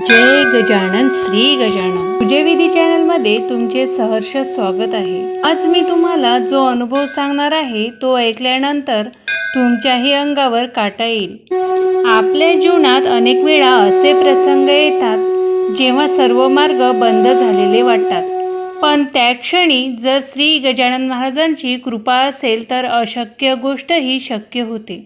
जय गजानन श्री गजानन पूजेविधी चॅनलमध्ये तुमचे सहर्ष स्वागत आहे। आज मी तुम्हाला जो अनुभव सांगणार आहे तो ऐकल्यानंतर तुमच्याही अंगावर काटा येईल। आपल्या जीवनात अनेक वेळा असे प्रसंग येतात जेव्हा सर्व मार्ग बंद झालेले वाटतात, पण त्या क्षणी जर श्री गजानन महाराजांची कृपा असेल तर अशक्य गोष्टही शक्य होते।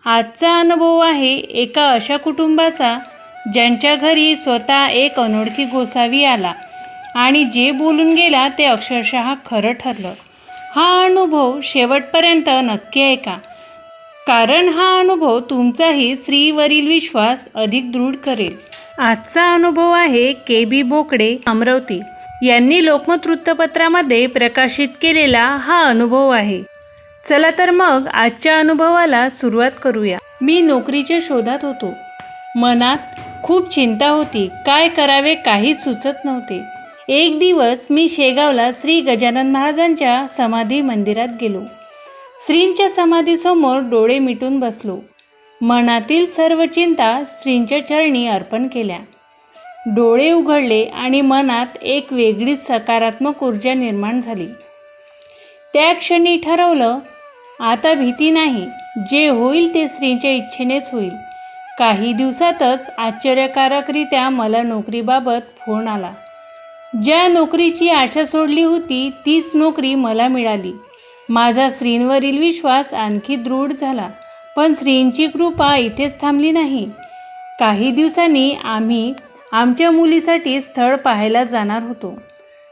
आजचा अनुभव आहे एका अशा कुटुंबाचा ज्यांच्या घरी स्वतः एक अनोळखी गोसावी आला आणि जे बोलून गेला ते अक्षरशः खरं ठरलं। हा अनुभव शेवटपर्यंत नक्की ऐका, कारण हा अनुभव तुमचाही स्त्रीवरील विश्वास अधिक दृढ करेल। आजचा अनुभव आहे KB बोकडे अमरावती यांनी लोकमत वृत्तपत्रामध्ये प्रकाशित केलेला हा अनुभव आहे। चला तर मग आजच्या अनुभवाला सुरुवात करूया। मी नोकरीच्या शोधात होतो। मनात खूप चिंता होती, काय करावे काही सुचत नव्हते। एक दिवस मी शेगावला श्री गजानन महाराजांच्या समाधी मंदिरात गेलो। श्रींच्या समाधीसमोर डोळे मिटून बसलो। मनातील सर्व चिंता श्रींच्या चरणी अर्पण केल्या। डोळे उघडले आणि मनात एक वेगळीच सकारात्मक ऊर्जा निर्माण झाली। त्या क्षणी ठरवलं, आता भीती नाही, जे होईल ते श्रींच्या इच्छेनेच होईल। काही दिवसातच आश्चर्यकारकरित्या मला नोकरीबाबत फोन आला। ज्या नोकरीची आशा सोडली होती तीच नोकरी मला मिळाली। माझा श्रींवरील विश्वास आणखी दृढ झाला, पण श्रींची कृपा इथेच थांबली नाही। काही दिवसांनी आम्ही आमच्या मुलीसाठी स्थळ पाहायला जाणार होतो।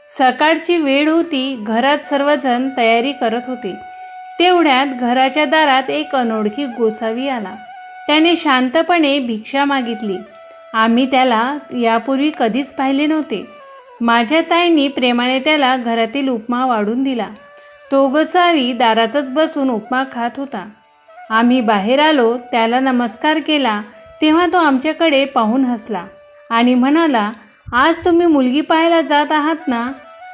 सकाळची वेळ होती, घरात सर्वजण तयारी करत होते। तेवढ्यात घराच्या दारात एक अनोळखी गोसावी आला। त्याने शांतपणे भिक्षा मागितली। आम्ही त्याला यापूर्वी कधीच पाहिले नव्हते। माझ्या ताईंनी प्रेमाने त्याला घरातील उपमा वाढून दिला। तो गोसावी दारातच बसून उपमा खात होता। आम्ही बाहेर आलो, त्याला नमस्कार केला तेव्हा तो आमच्याकडे पाहून हसला आणि म्हणाला, आज तुम्ही मुलगी पाहायला जात आहात ना,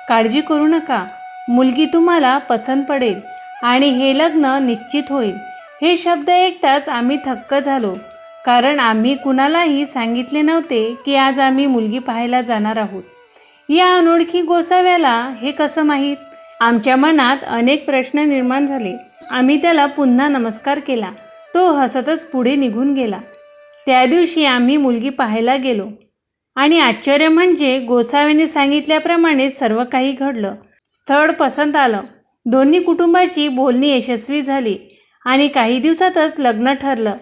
काळजी करू नका, मुलगी तुम्हाला पसंत पडेल आणि हे लग्न निश्चित होईल। हे शब्द ऐकताच आम्ही थक्क झालो, कारण आम्ही कुणालाही सांगितले नव्हते की आज आम्ही मुलगी पाहायला जाणार आहोत। या अनोळखी गोसाव्याला हे कसं माहीत? आमच्या मनात अनेक प्रश्न निर्माण झाले। आम्ही त्याला पुन्हा नमस्कार केला। तो हसतच पुढे निघून गेला। त्या दिवशी आम्ही मुलगी पाहायला गेलो आणि आश्चर्य म्हणजे गोसाव्याने सांगितल्याप्रमाणे सर्व काही घडलं। स्थळ पसंत आलं, दोन्ही कुटुंबाची बोलणी यशस्वी झाली आणि काही दिवसातच लग्न ठरलं।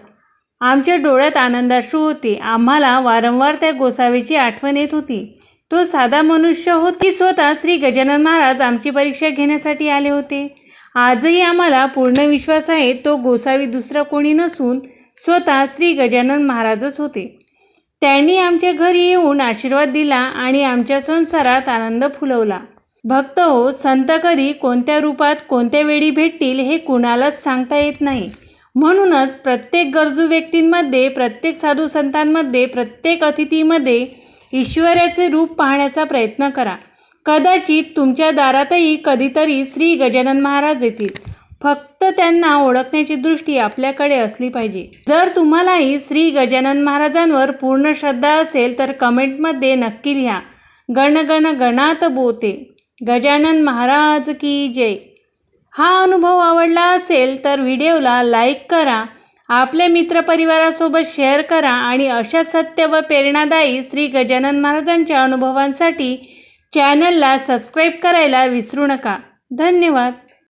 आमच्या डोळ्यात आनंदाश्रू होते। आम्हाला वारंवार त्या गोसावीची आठवण येत होती। तो साधा मनुष्य होता की स्वतः श्री गजानन महाराज आमची परीक्षा घेण्यासाठी आले होते। आजही आम्हाला पूर्ण विश्वास आहे, तो गोसावी दुसरा कोणी नसून स्वतः श्री गजानन महाराजच होते। त्यांनी आमच्या घरी येऊन आशीर्वाद दिला आणि आमच्या संसारात आनंद फुलवला। भक्त हो, संत कधी कोणत्या रूपात कोणत्या वेळी भेटतील हे कुणालाच सांगता येत नाही। म्हणूनच प्रत्येक गरजू व्यक्तींमध्ये, प्रत्येक साधू संतांमध्ये, प्रत्येक अतिथीमध्ये ईश्वराचे रूप पाहण्याचा प्रयत्न करा। कदाचित तुमच्या दारातही कधीतरी श्री गजानन महाराज येतील, फक्त त्यांना ओळखण्याची दृष्टी आपल्याकडे असली पाहिजे। जर तुम्हालाही श्री गजानन महाराजांवर पूर्ण श्रद्धा असेल तर कमेंटमध्ये नक्की लिहा, गण गण गणात बोते गजानन महाराज की जय। हा अनुभव आवडला असेल तर व्हिडिओला लाईक करा, आपल्या मित्रपरिवारासोबत शेअर करा आणि अशा सत्य व प्रेरणादायी श्री गजानन महाराजांच्या अनुभवांसाठी चॅनलला सबस्क्राईब करायला विसरू नका। धन्यवाद।